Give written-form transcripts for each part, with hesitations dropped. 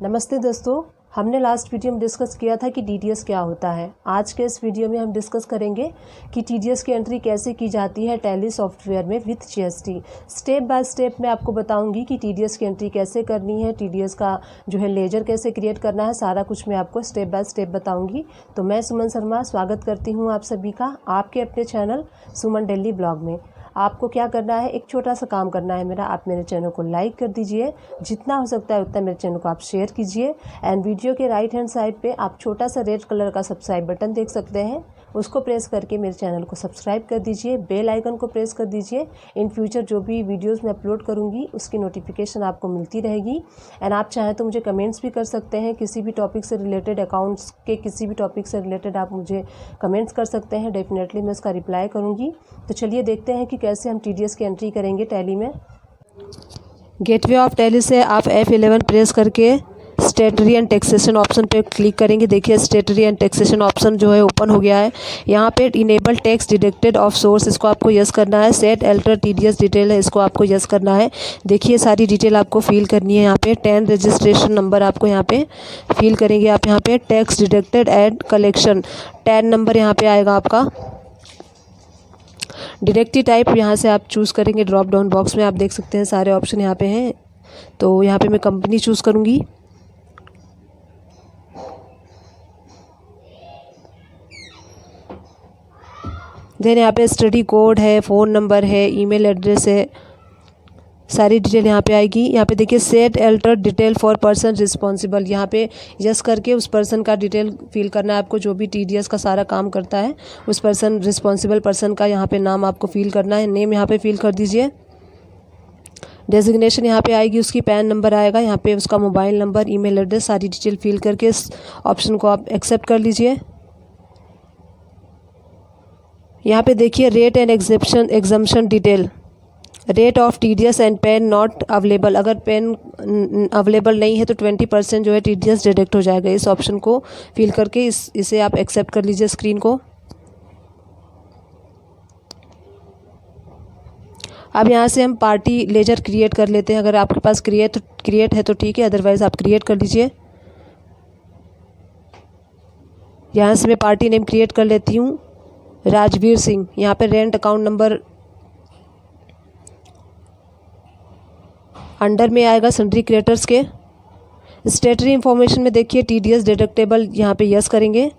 नमस्ते दोस्तों, हमने लास्ट वीडियो में डिस्कस किया था कि टीडीएस क्या होता है। आज के इस वीडियो में हम डिस्कस करेंगे कि टीडीएस की एंट्री कैसे की जाती है टैली सॉफ्टवेयर में with GST. Step by step मैं आपको बताऊंगी कि टीडीएस की एंट्री कैसे करनी है, टीडीएस का जो है लेजर कैसे क्रिएट करना है, सारा कुछ मैं आपको स्टेप बाय स्टेप बताऊँगी। तो मैं सुमन शर्मा स्वागत करती हूँ आप सभी का आपके अपने चैनल सुमन डेली ब्लॉग में। आपको क्या करना है, एक छोटा सा काम करना है मेरा, आप मेरे चैनल को लाइक कर दीजिए, जितना हो सकता है उतना मेरे चैनल को आप शेयर कीजिए। एंड वीडियो के राइट हैंड साइड पे आप छोटा सा रेड कलर का सब्सक्राइब बटन देख सकते हैं, उसको प्रेस करके मेरे चैनल को सब्सक्राइब कर दीजिए। बेल आइकन को प्रेस कर दीजिए। इन फ्यूचर जो भी वीडियोस मैं अपलोड करूँगी उसकी नोटिफिकेशन आपको मिलती रहेगी। एंड आप चाहें तो मुझे कमेंट्स भी कर सकते हैं, किसी भी टॉपिक से रिलेटेड, अकाउंट्स के किसी भी टॉपिक से रिलेटेड आप मुझे कमेंट्स कर सकते हैं। डेफिनेटली मैं उसका रिप्लाई करूँगी। तो चलिए देखते हैं कि कैसे हम टीडीएस की एंट्री करेंगे टैली में। गेटवे ऑफ टैली से आप F11 प्रेस करके स्टेटरी एंड टैक्सेशन ऑप्शन पे क्लिक करेंगे। देखिए स्टेटरी एंड टैक्सेशन ऑप्शन जो है ओपन हो गया है। यहाँ पे enable tax deducted of source, इसको आपको यस करना है। सेट एल्टर टीडीएस डिटेल है, इसको आपको यस करना है। देखिए सारी डिटेल आपको फिल करनी है। यहाँ पे 10 रजिस्ट्रेशन नंबर आपको यहाँ पे फिल करेंगे आप। यहाँ पे tax deducted and collection 10 number यहाँ पे आएगा आपका। डायरेक्टली टाइप यहाँ से आप चूज़ करेंगे। ड्रॉप डाउन बॉक्स में आप देख सकते हैं सारे ऑप्शन यहाँ पे हैं। तो यहाँ पे मैं कंपनी चूज़ करूँगी। देन यहाँ पे स्टडी कोड है, फ़ोन नंबर है, ईमेल एड्रेस है, सारी डिटेल यहाँ पे आएगी। यहाँ पे देखिए set alter detail for person responsible, यहाँ पे यस करके उस पर्सन का डिटेल फिल करना है आपको, जो भी टीडीएस का सारा काम करता है उस पर्सन रिस्पॉन्सिबल पर्सन का यहाँ पे नाम आपको फिल करना है। नेम यहाँ पे फिल कर दीजिए। डेजिग्नेशन यहाँ पे आएगी, उसकी पैन नंबर आएगा, यहाँ पे उसका मोबाइल नंबर, ईमेल एड्रेस, सारी डिटेल फिल करके इस ऑप्शन को आप एक्सेप्ट कर लीजिए। यहाँ पे देखिए rate and exemption detail, rate of TDS and PAN not available, अगर पेन अवेलेबल नहीं है तो 20% जो है टीडीएस डिडक्ट हो जाएगा। इस ऑप्शन को फिल करके इसे आप एक्सेप्ट कर लीजिए स्क्रीन को। अब यहाँ से हम पार्टी लेजर क्रिएट कर लेते हैं। अगर आपके पास क्रिएट है तो ठीक है, अदरवाइज आप क्रिएट कर लीजिए। यहाँ से मैं पार्टी नेम क्रिएट कर लेती हूँ, राजवीर सिंह। यहाँ पे रेंट अकाउंट नंबर अंडर में आएगा सन्ड्री क्रिएटर्स के। स्टेटरी इंफॉर्मेशन में देखिए टीडीएस डिडक्टेबल, यहाँ पे यस करेंगे।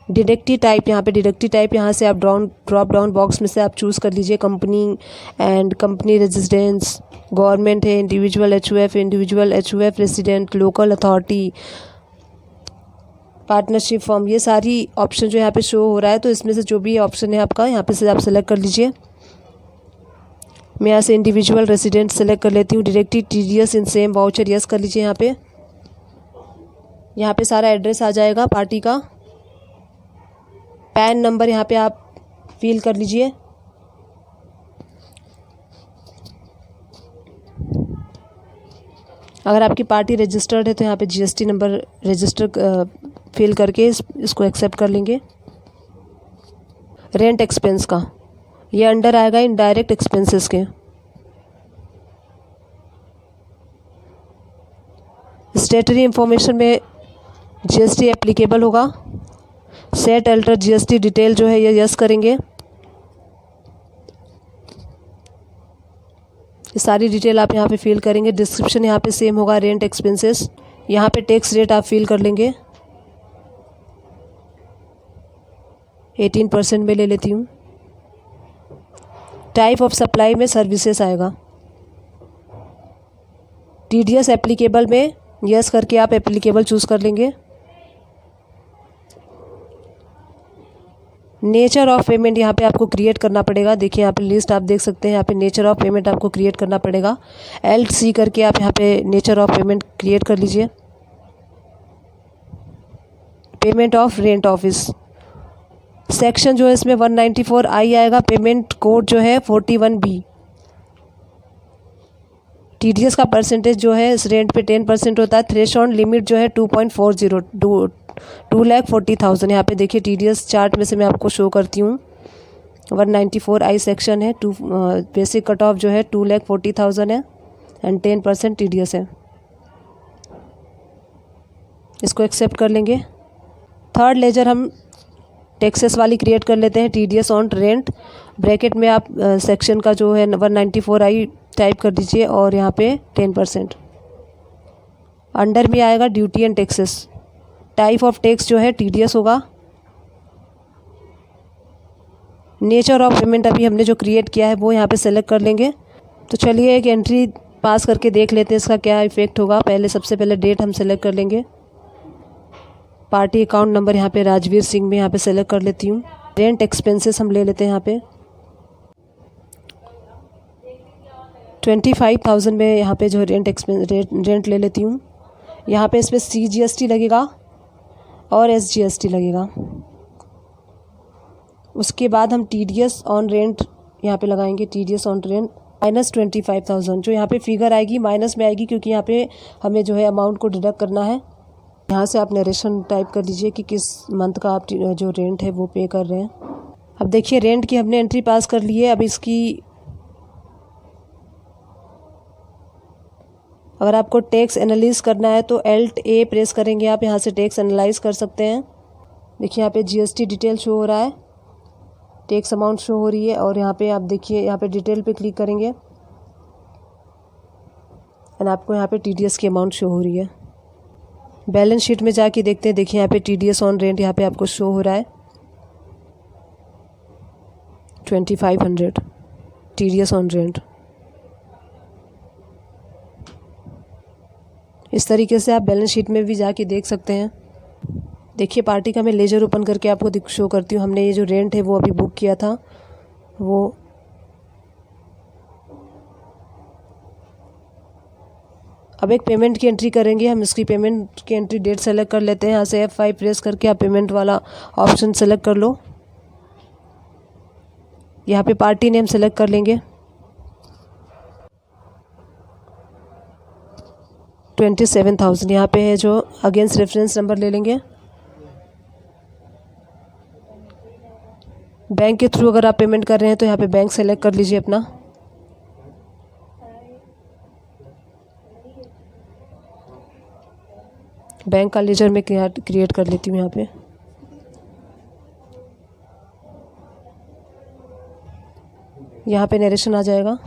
डिडक्टिव टाइप, यहाँ पे डिडक्टिव टाइप यहाँ से आप ड्रॉप डाउन बॉक्स में से आप चूज़ कर लीजिए। Company and company residence, government है, individual HUF resident, local authority, partnership firm, ये सारी ऑप्शन जो यहाँ पे शो हो रहा है। तो इसमें से जो भी ऑप्शन है आपका यहाँ पे से आप सेलेक्ट कर लीजिए। मैं यहाँ से इंडिविजुअल रेसिडेंट सेलेक्ट कर लेती हूँ। Directly TDS in same voucher yes कर लीजिए। यहाँ पे सारा एड्रेस आ जाएगा पार्टी का। पैन नंबर यहाँ पे आप फिल कर लीजिए। अगर आपकी पार्टी रजिस्टर्ड है तो यहाँ पे जीएसटी नंबर रजिस्टर फिल करके इसको एक्सेप्ट कर लेंगे। रेंट एक्सपेंस का ये अंडर आएगा इनडायरेक्ट एक्सपेंसेस के। स्टेटरी इंफॉर्मेशन में जीएसटी एप्लीकेबल होगा। सेट अल्टर जीएसटी डिटेल जो है ये यस करेंगे। ये सारी डिटेल आप यहाँ पे फिल करेंगे। डिस्क्रिप्शन यहाँ पे सेम होगा, रेंट एक्सपेंसेस। यहाँ पे टैक्स रेट आप फिल कर लेंगे। 18% में ले लेती हूँ। टाइप ऑफ सप्लाई में सर्विसेज आएगा। टीडीएस एप्लीकेबल में यस करके आप एप्लीकेबल चूज़ कर लेंगे। नेचर ऑफ पेमेंट यहाँ पे आपको क्रिएट करना पड़ेगा। देखिए यहाँ पे लिस्ट आप देख सकते हैं, यहाँ पे नेचर ऑफ पेमेंट आपको क्रिएट करना पड़ेगा। LC करके आप यहाँ पे नेचर ऑफ पेमेंट क्रिएट कर लीजिए। Payment of rent office section जो है इसमें 194I आएगा। पेमेंट कोड जो है 41B। टीडीएस का परसेंटेज जो है इस रेंट पे 10% होता है। थ्रेशोल्ड लिमिट जो है 2.40 2,40,000। यहाँ पे देखिए टीडीएस चार्ट में से मैं आपको शो करती हूँ। 194I सेक्शन है। बेसिक कट ऑफ जो है 2,40,000 है एंड 10% TDS है। इसको एक्सेप्ट कर लेंगे। थर्ड लेजर हम टैक्सेस वाली क्रिएट कर लेते हैं, TDS ऑन रेंट। ब्रैकेट में आप सेक्शन का जो है 194I टाइप कर दीजिए और यहाँ पे 10%। अंडर में आएगा duty and taxes. Type of tax जो है TDS होगा। नेचर ऑफ पेमेंट अभी हमने जो क्रिएट किया है वो यहाँ पे सेलेक्ट कर लेंगे। तो चलिए एक एंट्री पास करके देख लेते हैं इसका क्या इफ़ेक्ट होगा। सबसे पहले डेट हम सेलेक्ट कर लेंगे। पार्टी अकाउंट नंबर यहाँ पे राजवीर सिंह में यहाँ पे सेलेक्ट कर लेती हूँ। रेंट एक्सपेंसेस हम ले लेते हैं यहाँ पे 25,000 में यहाँ पे जो रेंट ले लेती हूँ। यहाँ पे इसमें CGST लगेगा और SGST लगेगा। उसके बाद हम TDS ऑन रेंट यहाँ पे लगाएंगे। TDS ऑन रेंट -25,000 जो यहाँ पे फिगर आएगी माइनस में आएगी, क्योंकि यहाँ पे हमें जो है अमाउंट को डिडक्ट करना है। यहाँ से आप नरेशन टाइप कर लीजिए कि किस मंथ का आप जो रेंट है वो पे कर रहे हैं। अब देखिए रेंट की हमने एंट्री पास कर ली है। अब इसकी अगर आपको टैक्स एनालिसिस करना है तो Alt+A प्रेस करेंगे, आप यहाँ से टैक्स एनालाइज कर सकते हैं। देखिए यहाँ पे GST डिटेल शो हो रहा है, टैक्स अमाउंट शो हो रही है और यहाँ पे आप देखिए यहाँ पे डिटेल पे क्लिक करेंगे एंड आपको यहाँ पे TDS की अमाउंट शो हो रही है। बैलेंस शीट में जाके देखते हैं। देखिए यहाँ पे TDS ऑन रेंट यहाँ पे आपको शो हो रहा है 2500 TDS ऑन रेंट। इस तरीके से आप बैलेंस शीट में भी जाके देख सकते हैं। देखिए पार्टी का मैं लेजर ओपन करके आपको शो करती हूँ। हमने ये जो रेंट है वो अभी बुक किया था वो अब एक पेमेंट की एंट्री करेंगे हम। इसकी पेमेंट की एंट्री डेट सेलेक्ट कर लेते हैं। यहाँ से F5 प्रेस करके आप पेमेंट वाला ऑप्शन सेलेक्ट कर लो। यहाँ पे पार्टी नेम सेलेक्ट कर लेंगे 27,000 यहाँ पे है जो अगेंस्ट रेफरेंस नंबर ले लेंगे। बैंक के थ्रू अगर आप पेमेंट कर रहे हैं तो यहाँ पे बैंक सेलेक्ट कर लीजिए अपना। बैंक का लेजर में क्रिएट कर लेती हूँ। यहाँ पे नरेशन आ जाएगा।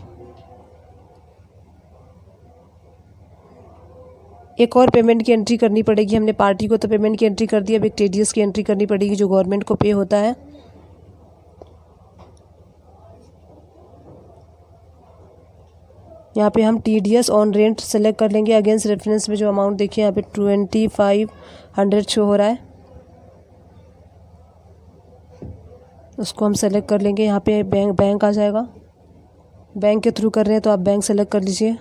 एक और पेमेंट की एंट्री करनी पड़ेगी। हमने पार्टी को तो पेमेंट की एंट्री कर दी, अब एक TDS की एंट्री करनी पड़ेगी जो गवर्नमेंट को पे होता है। यहाँ पे हम TDS ऑन रेंट सेलेक्ट कर लेंगे। अगेंस्ट रेफरेंस में जो अमाउंट देखिए यहाँ पे 2500 शो हो रहा है, उसको हम सेलेक्ट कर लेंगे। यहाँ पे बैंक आ जाएगा। बैंक के थ्रू कर रहे हैं तो आप बैंक सेलेक्ट कर लीजिए।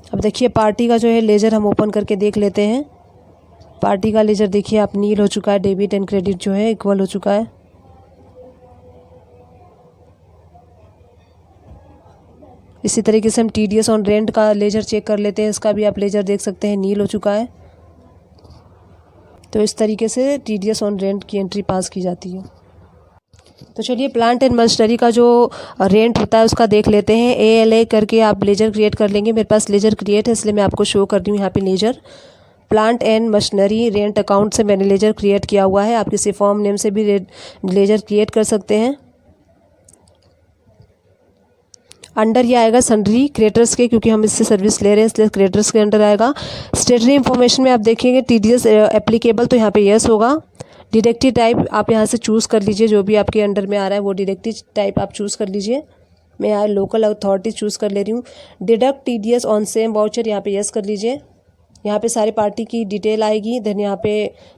अब देखिए पार्टी का जो है लेजर हम ओपन करके देख लेते हैं। पार्टी का लेजर देखिए आप नील हो चुका है, डेबिट एंड क्रेडिट जो है इक्वल हो चुका है। इसी तरीके से हम TDS ऑन रेंट का लेजर चेक कर लेते हैं। इसका भी आप लेजर देख सकते हैं नील हो चुका है। तो इस तरीके से TDS ऑन रेंट की एंट्री पास की जाती है। तो चलिए प्लांट एंड मशीनरी का जो रेंट होता है उसका देख लेते हैं। ALA करके आप लेजर क्रिएट कर लेंगे। मेरे पास लेजर क्रिएट है इसलिए मैं आपको शो कर रही हूँ। यहाँ पे ledger plant and machinery rent account से मैंने लेजर क्रिएट किया हुआ है। आप किसी फॉर्म नेम से भी लेजर क्रिएट कर सकते हैं। अंडर ये आएगा सन्ड्री क्रिएटर्स के, क्योंकि हम इससे सर्विस ले रहे हैं इसलिए क्रिएटर्स के अंडर आएगा। स्टेटरी इन्फॉर्मेशन में आप देखेंगे TDS एप्लीकेबल तो यहाँ पे यस होगा। डिडक्टिव टाइप आप यहाँ से चूज़ कर लीजिए, जो भी आपके अंडर में आ रहा है वो डिडक्टिव टाइप आप चूज़ कर लीजिए। मैं यहाँ लोकल अथॉरिटी चूज़ कर ले रही हूँ। Deduct TDS on same voucher यहाँ पे यस कर लीजिए। यहाँ पे सारी पार्टी की डिटेल आएगी। देन यहाँ पे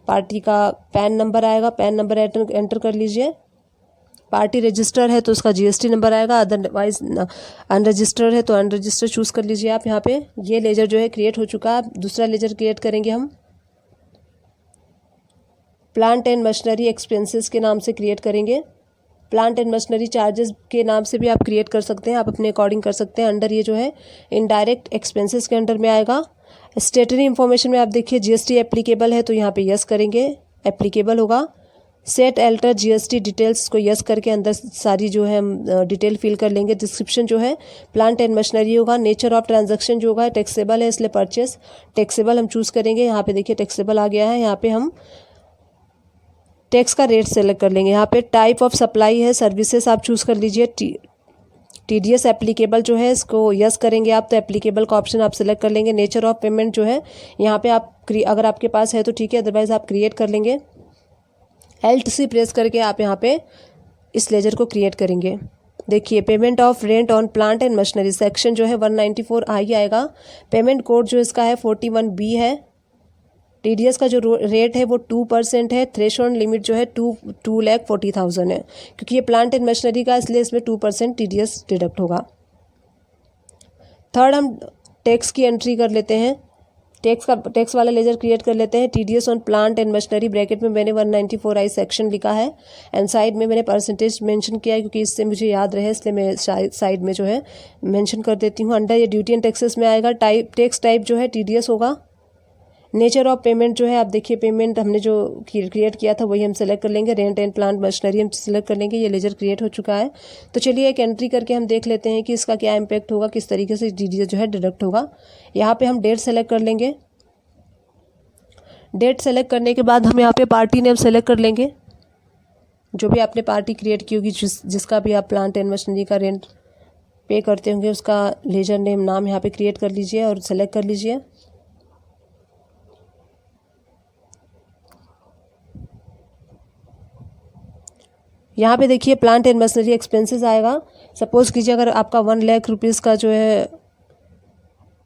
पार्टी का पैन नंबर आएगा, पैन नंबर एंटर कर लीजिए। पार्टी रजिस्टर है तो उसका GST नंबर आएगा, अदरवाइज अनरजिस्टर्ड है तो अनरजिस्टर्ड चूज़ कर लीजिए आप। यहाँ पे ये लेजर जो है क्रिएट हो चुका है। दूसरा लेजर क्रिएट करेंगे हम। प्लांट एंड मशीनरी एक्सपेंसेस के नाम से क्रिएट करेंगे। प्लांट एंड मशीनरी चार्जेस के नाम से भी आप क्रिएट कर सकते हैं, आप अपने अकॉर्डिंग कर सकते हैं। अंडर ये जो है इनडायरेक्ट एक्सपेंसेस के अंडर में आएगा। स्टेटरी इन्फॉर्मेशन में आप देखिए GST एप्लीकेबल है तो यहाँ पे यस करेंगे, एप्लीकेबल होगा। सेट एल्टर जीएसटी डिटेल्स को यस करके अंदर सारी जो है हम डिटेल फिल कर लेंगे। डिस्क्रिप्शन जो है प्लांट एंड मशीनरी होगा। नेचर ऑफ ट्रांजैक्शन जो होगा टैक्सेबल है, इसलिए परचेस टैक्सेबल हम चूज़ करेंगे। यहाँ पे देखिए टैक्सेबल आ गया है। यहाँ पे हम टैक्स का रेट सेलेक्ट कर लेंगे। यहाँ पे टाइप ऑफ सप्लाई है, सर्विसेज आप चूज़ कर लीजिए। टीडीएस एप्लीकेबल जो है इसको यस करेंगे आप, तो एप्लीकेबल का ऑप्शन आप सेलेक्ट कर लेंगे। नेचर ऑफ पेमेंट जो है यहाँ पे आप अगर आपके पास है तो ठीक है, अदरवाइज आप क्रिएट कर लेंगे। Alt+C प्रेस करके आप यहाँ पे इस लेजर को क्रिएट करेंगे। देखिए payment of rent on plant and machinery section जो है 194 आई आएगा। पेमेंट कोड जो इसका है 41B है। टीडीएस का जो रेट है वो 2% है। थ्रेशोल्ड लिमिट जो है 2,40,000 है, क्योंकि ये प्लांट एंड मशीनरी का, इसलिए इसमें 2% टीडीएस डिडक्ट होगा। थर्ड हम टैक्स की एंट्री कर लेते हैं। टैक्स वाला लेजर क्रिएट कर लेते हैं। TDS on plant and machinery bracket में मैंने 194 आई सेक्शन लिखा है एंड साइड में मैंने परसेंटेज मेंशन किया है, क्योंकि इससे मुझे याद रहे, इसलिए मैं साइड में जो है मेंशन कर देती हूँ। अंडर ये ड्यूटी एंड टैक्सेस में आएगा। टैक्स टाइप जो है टीडीएस होगा। नेचर ऑफ पेमेंट जो है आप देखिए, पेमेंट हमने जो क्रिएट किया था वही हम सेलेक्ट कर लेंगे। रेंट एंड प्लांट मशीनरी हम सेलेक्ट कर लेंगे। ये लेजर क्रिएट हो चुका है। तो चलिए एक एंट्री करके हम देख लेते हैं कि इसका क्या इम्पैक्ट होगा, किस तरीके से टीडीएस जो है डिडक्ट होगा। यहाँ पे हम डेट सेलेक्ट कर लेंगे। डेट सेलेक्ट करने के बाद हम यहाँ पे पार्टी नेम सेलेक्ट कर लेंगे। जो भी आपने पार्टी क्रिएट की होगी, जिसका भी आप प्लांट एंड मशीनरी का रेंट पे करते होंगे, उसका लेजर नेम नाम यहाँ पे क्रिएट कर लीजिए और सेलेक्ट कर लीजिए। यहाँ पे देखिए प्लांट एंड मशीनरी एक्सपेंसेस आएगा। सपोज कीजिए अगर आपका 1 लाख रुपीज़ का जो है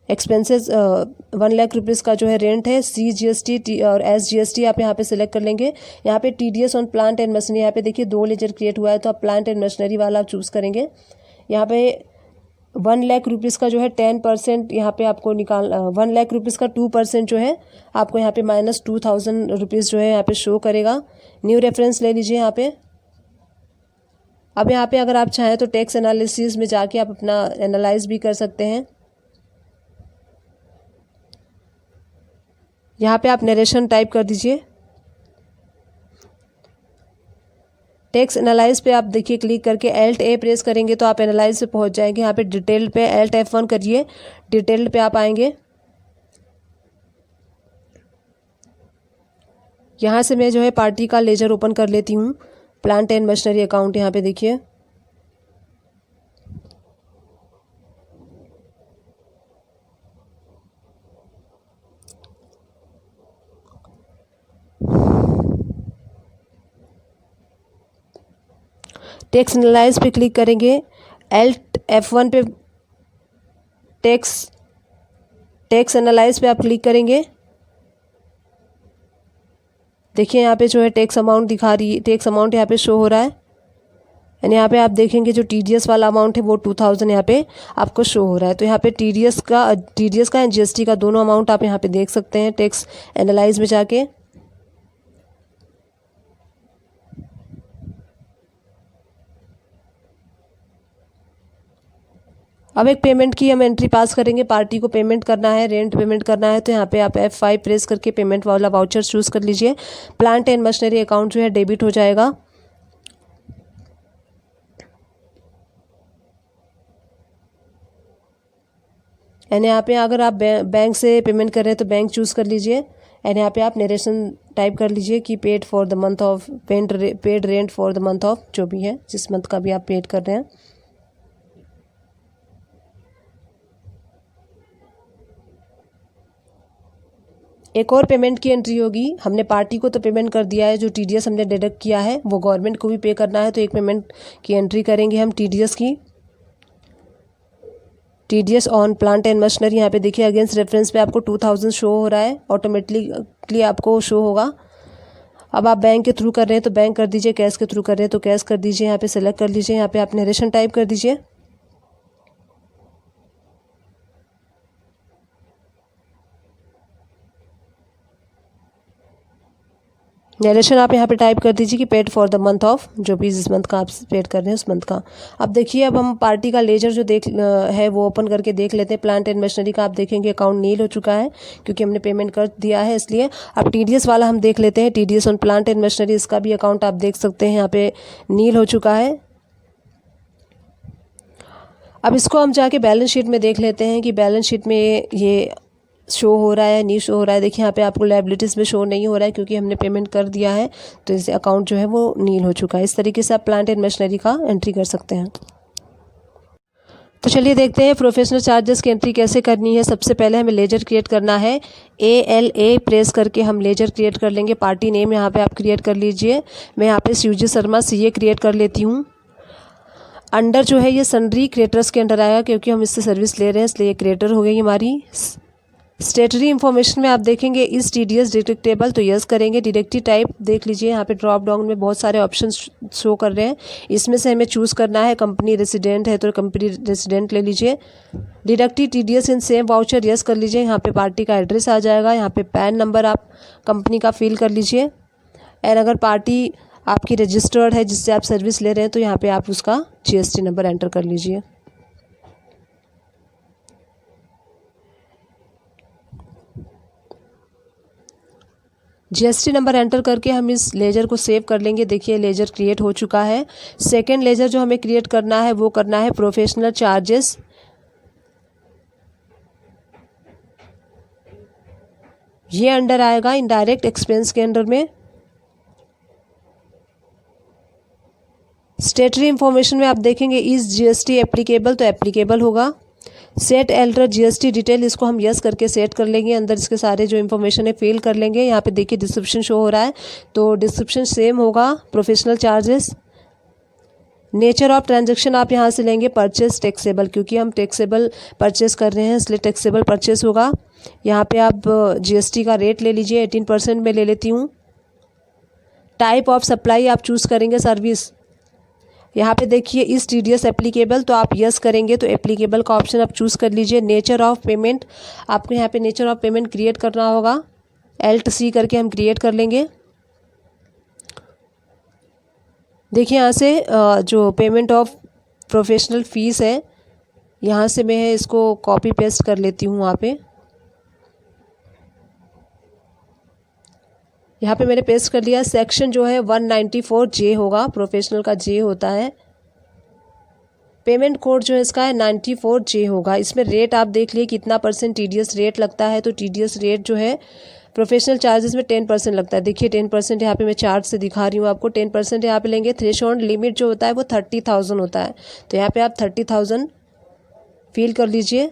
एक्सपेंसेस 1 लाख रुपीज़ का जो है रेंट है, CGST और SGST आप यहाँ पे सेलेक्ट कर लेंगे। यहाँ पे TDS on plant and machinery, यहाँ पे देखिए 2 लेजर क्रिएट हुआ है, तो आप प्लांट एंड मशीनरी वाला आप चूज़ करेंगे। यहाँ पे 1 लाख रुपीज़ का जो है 10% यहाँ पे आपको 1 लाख रुपीज़ का 2% जो है आपको यहाँ पे -2,000 रुपीज़ जो है यहाँ पे शो करेगा। न्यू रेफरेंस ले लीजिए यहाँ पे। अब यहाँ पे अगर आप चाहें तो टैक्स एनालिसिस में जाके आप अपना एनालाइज भी कर सकते हैं। यहाँ पे आप नरेशन टाइप कर दीजिए। टैक्स एनालाइज पे आप देखिए क्लिक करके Alt+A प्रेस करेंगे तो आप एनालाइज पे पहुँच जाएंगे। यहाँ पे डिटेल पे Alt+F1 करिए, डिटेल पे आप आएंगे। यहाँ से मैं जो है पार्टी का लेजर ओपन कर लेती हूँ। प्लांट एंड मशीनरी अकाउंट यहाँ पे देखिए। टैक्स एनालाइज पे क्लिक करेंगे। Alt+F1 पे टैक्स एनालाइज पे आप क्लिक करेंगे। देखिए यहाँ पे जो है टैक्स अमाउंट दिखा रही है, टैक्स अमाउंट यहाँ पे शो हो रहा है। एंड यहाँ पे आप देखेंगे जो TDS वाला अमाउंट है वो 2,000 यहाँ पे आपको शो हो रहा है। तो यहाँ पे TDS का एंड GST का दोनों अमाउंट आप यहाँ पे देख सकते हैं टैक्स एनालाइज में जाके। अब एक पेमेंट की हम एंट्री पास करेंगे। पार्टी को पेमेंट करना है, रेंट पेमेंट करना है, तो यहाँ पे आप F5 प्रेस करके पेमेंट वाला वाउचर चूज़ कर लीजिए। प्लांट एंड मशीनरी अकाउंट जो है डेबिट हो जाएगा। एंड यहाँ पे अगर आप बैंक से पेमेंट कर रहे हैं तो बैंक चूज़ कर लीजिए। एंड यहाँ पे आप नरेशन टाइप कर लीजिए कि paid for the month of paid rent for the month of, जो भी है जिस मंथ का भी आप पेड कर रहे हैं। एक और पेमेंट की एंट्री होगी। हमने पार्टी को तो पेमेंट कर दिया है, जो TDS हमने डिडक्ट किया है वो गवर्नमेंट को भी पे करना है, तो एक पेमेंट की एंट्री करेंगे हम TDS की। TDS on plant and machinery, यहाँ पे देखिए अगेंस्ट रेफरेंस पे आपको 2,000 शो हो रहा है, ऑटोमेटिकली आपको शो होगा। अब आप बैंक के थ्रू कर रहे हैं तो बैंक कर दीजिए, कैश के थ्रू कर रहे हैं तो कैश कर दीजिए। यहाँ पे सेलेक्ट कर लीजिए, यहाँ पे आप नरेशन टाइप कर दीजिए। नरेशन आप यहाँ पे टाइप कर दीजिए कि paid for the month of, जो भी जिस मंथ का आप पेड कर रहे हैं उस मंथ का। अब देखिए, अब हम पार्टी का लेजर जो है वो ओपन करके देख लेते हैं। प्लांट एंड मशीनरी का आप देखेंगे अकाउंट नील हो चुका है क्योंकि हमने पेमेंट कर दिया है इसलिए। अब टीडीएस वाला हम देख लेते हैं, TDS on plant and machinery, इसका भी अकाउंट आप देख सकते हैं यहाँ पे नील हो चुका है। अब इसको हम जाके बैलेंस शीट में देख लेते हैं कि बैलेंस शीट में ये शो हो रहा है नहीं शो हो रहा है। देखिए यहाँ पे आपको लायबिलिटीज़ में शो नहीं हो रहा है क्योंकि हमने पेमेंट कर दिया है, तो इस अकाउंट जो है वो नील हो चुका है। इस तरीके से आप प्लांट एंड मशीनरी का एंट्री कर सकते हैं। तो चलिए देखते हैं प्रोफेशनल चार्जेस की एंट्री कैसे करनी है। सबसे पहले हमें लेजर क्रिएट करना है। ALA प्रेस करके हम लेजर क्रिएट कर लेंगे। पार्टी नेम यहाँ पे आप क्रिएट कर लीजिए। मैं यहाँ पे शिवजी शर्मा CA क्रिएट कर लेती हूँ। अंडर जो है ये सन्ड्री क्रिएटर्स के अंडर आएगा क्योंकि हम इससे सर्विस ले रहे हैं, इसलिए ये क्रिएटर हो गई हमारी। स्टेटरी इन्फॉर्मेशन में आप देखेंगे इस TDS डिटेक्टेबल, तो यस करेंगे। डिडक्टिव टाइप देख लीजिए, यहाँ पे ड्रॉप डाउन में बहुत सारे ऑप्शन शो कर रहे हैं, इसमें से हमें चूज़ करना है। कंपनी रेसिडेंट है तो कंपनी रेसिडेंट ले लीजिए। Deductive TDS in same voucher, yes कर लीजिए। यहाँ पे पार्टी का एड्रेस आ जाएगा, यहाँ पे पैन नंबर आप कंपनी का फिल कर लीजिए। एंड अगर पार्टी आपकी रजिस्टर्ड है जिससे आप सर्विस ले रहे हैं तो यहाँ पे आप उसका GST नंबर एंटर कर लीजिए। GST नंबर एंटर करके हम इस लेजर को सेव कर लेंगे। देखिए लेजर क्रिएट हो चुका है। सेकेंड लेजर जो हमें क्रिएट करना है वो करना है प्रोफेशनल चार्जेस। ये अंडर आएगा इनडायरेक्ट एक्सपेंस के अंडर में। स्टेटरी इंफॉर्मेशन में आप देखेंगे इस GST एप्लीकेबल, तो एप्लीकेबल होगा। सेट एल्टर GST डिटेल, इसको हम यस करके सेट कर लेंगे। अंदर इसके सारे जो इन्फॉर्मेशन है फिल कर लेंगे। यहाँ पे देखिए डिस्क्रिप्शन शो हो रहा है, तो डिस्क्रिप्शन सेम होगा professional charges. Nature of transaction आप यहाँ से लेंगे परचेस टैक्सेबल, क्योंकि हम टैक्सेबल परचेस कर रहे हैं इसलिए टैक्सेबल परचेस होगा। यहाँ पे आप GST का रेट ले लीजिए, 18% में ले लेती हूँ। टाइप ऑफ सप्लाई आप चूज़ करेंगे सर्विस। यहाँ पे देखिए इस TDS एप्लीकेबल, तो आप यस करेंगे तो एप्लीकेबल का ऑप्शन आप चूज़ कर लीजिए। नेचर ऑफ पेमेंट, आपको यहाँ पे नेचर ऑफ पेमेंट क्रिएट करना होगा। Alt+C करके हम क्रिएट कर लेंगे। देखिए यहाँ से जो पेमेंट ऑफ प्रोफेशनल फ़ीस है, यहाँ से मैं इसको कॉपी पेस्ट कर लेती हूँ। यहाँ पे मैंने पेस्ट कर लिया। सेक्शन जो है 194J होगा, प्रोफेशनल का J होता है। पेमेंट कोड जो है इसका है 94J होगा। इसमें रेट आप देख लिए कितना % TDS रेट लगता है, तो TDS रेट जो है प्रोफेशनल चार्जेस में 10% लगता है। देखिए 10% यहाँ पे मैं चार्ट से दिखा रही हूँ आपको। 10% यहाँ पे लेंगे। थ्रेशोल्ड लिमिट जो होता है वो 30,000 होता है, तो यहाँ पे आप 30,000 फिल कर लीजिए।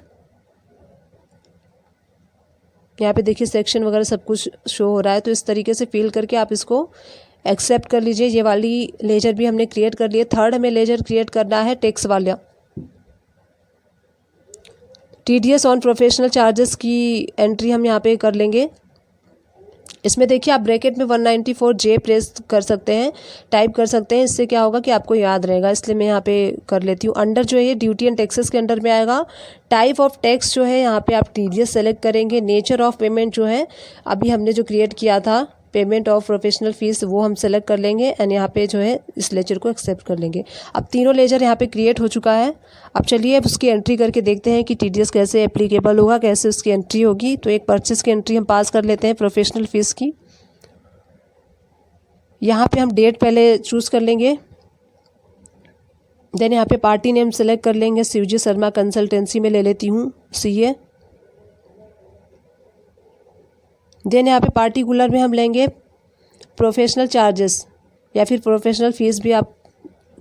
यहाँ पे देखिए सेक्शन वगैरह सब कुछ शो हो रहा है, तो इस तरीके से फिल करके आप इसको एक्सेप्ट कर लीजिए। ये वाली लेजर भी हमने क्रिएट कर लिया। थर्ड हमें लेजर क्रिएट करना है टैक्स वाला। TDS ऑन प्रोफेशनल चार्जेस की एंट्री हम यहाँ पे कर लेंगे। इसमें देखिए आप ब्रैकेट में 194J प्रेस कर सकते हैं, टाइप कर सकते हैं। इससे क्या होगा कि आपको याद रहेगा, इसलिए मैं यहाँ पे कर लेती हूँ। अंडर जो है ये ड्यूटी एंड टैक्सेस के अंडर में आएगा। टाइप ऑफ टैक्स जो है यहाँ पे आप TDS सेलेक्ट करेंगे। नेचर ऑफ पेमेंट जो है अभी हमने जो क्रिएट किया था पेमेंट ऑफ प्रोफेशनल फीस, वो हम सेलेक्ट कर लेंगे एंड यहाँ पे जो है इस लेजर को एक्सेप्ट कर लेंगे। अब तीनों लेजर यहाँ पे क्रिएट हो चुका है। अब चलिए अब उसकी एंट्री करके देखते हैं कि TDS कैसे एप्लीकेबल होगा, कैसे उसकी एंट्री होगी। तो एक परचेस की एंट्री हम पास कर लेते हैं प्रोफेशनल फीस की। यहाँ पे हम डेट पहले चूज़ कर लेंगे। देन यहाँ पे पार्टी नेम सेलेक्ट कर लेंगे। शिवजी शर्मा कंसल्टेंसी में ले लेती हूँ CA। देन यहाँ पे पार्टिकुलर में हम लेंगे प्रोफेशनल चार्जेस या फिर प्रोफेशनल फ़ीस भी आप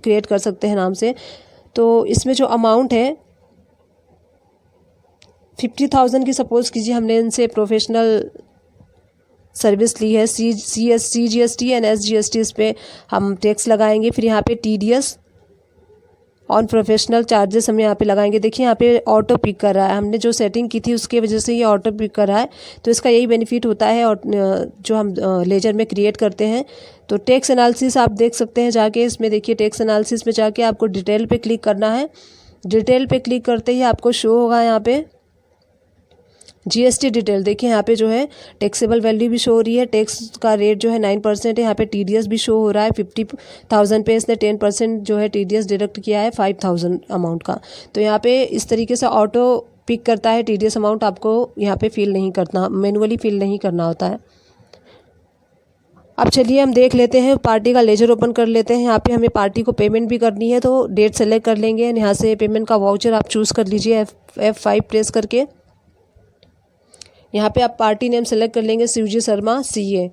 क्रिएट कर सकते हैं नाम से। तो इसमें जो अमाउंट है 50,000 की सपोज़ कीजिए हमने इनसे प्रोफेशनल सर्विस ली है। CGST एंड SGST इस पर हम टैक्स लगाएंगे। फिर यहाँ पे TDS ऑन प्रोफेशनल चार्जेस हम यहाँ पे लगाएंगे। देखिए यहाँ पे ऑटो पिक कर रहा है, हमने जो सेटिंग की थी उसके वजह से ये ऑटो पिक कर रहा है। तो इसका यही बेनिफिट होता है और जो हम लेजर में क्रिएट करते हैं। तो टैक्स एनालिसिस आप देख सकते हैं जाके, इसमें देखिए टैक्स एनालिसिस में जाके आपको डिटेल पे क्लिक करना है। डिटेल पे क्लिक करते ही आपको शो होगा यहाँ पे जीएसटी डिटेल देखिए, यहाँ पे जो है टैक्सेबल वैल्यू भी शो हो रही है, टैक्स का रेट जो है 9% है। यहाँ पे टीडीएस भी शो हो रहा है 50,000 पे इसने 10% जो है टीडीएस डिडक्ट किया है 5,000 अमाउंट का। तो यहाँ पे इस तरीके से ऑटो पिक करता है टीडीएस अमाउंट, आपको यहाँ पे फिल नहीं करना, मैनुअली फिल नहीं करना होता है। अब चलिए हम देख लेते हैं, पार्टी का लेजर ओपन कर लेते हैं। यहाँ पे हमें पार्टी को पेमेंट भी करनी है, तो डेट सेलेक्ट कर लेंगे। यहाँ से पेमेंट का वाउचर आप चूज़ कर लीजिए F5 प्रेस करके। यहाँ पे आप पार्टी नेम सेलेक्ट कर लेंगे, शिवजी शर्मा CA।